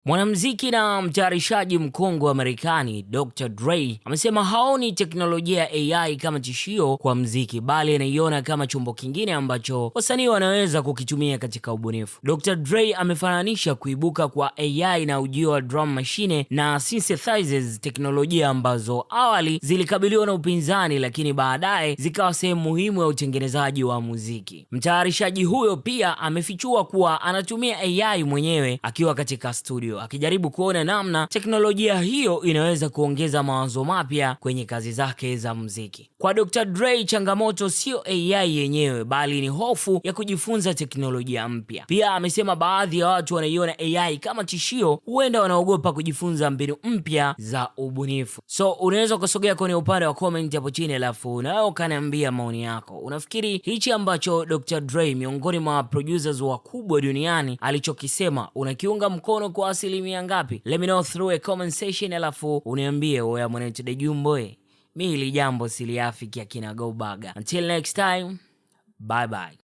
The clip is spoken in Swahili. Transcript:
Mwanamuziki na mtayarishaji mkongwe wa Marekani Dr. Dre amesema haoni teknolojia ya AI kama tishio kwa muziki, bali anaiona kama chombo kingine ambacho wasanii wanaweza kukitumia katika ubunifu. Dr. Dre amefananisha kuibuka kwa AI na ujio wa drum machine na synthesizers, teknolojia ambazo awali zilikabiliwa na upinzani, lakini baadaye zikawa sehemu muhimu ya utengenezaji wa muziki. Mtayarishaji huyo pia amefichua kuwa anatumia AI mwenyewe akiwa katika studio, akijaribu kuona namna teknolojia hiyo inaweza kuongeza mawazo mapya kwenye kazi zake za muziki. Kwa Dr. Dre, changamoto sio AI yenyewe, bali ni hofu ya kujifunza teknolojia mpya. Pia amesema baadhi ya watu wanaiona AI kama tishio, huenda wanaogopa kujifunza mbinu mpya za ubunifu. So unaweza kusogea kwenye upande wa comment hapo chini, alafu na wewe ukaniambia maoni yako. Unafikiri hichi ambacho Dr. Dre, miongoni mwa producers wakubwa duniani, alichokisema unakiunga mkono kwa asilimia ngapi? Let me know through a comment section, alafu uniambie wewe mwanetu de Jumboe. Mimi hili jambo siliafiki akina go baga. Until next time, bye bye.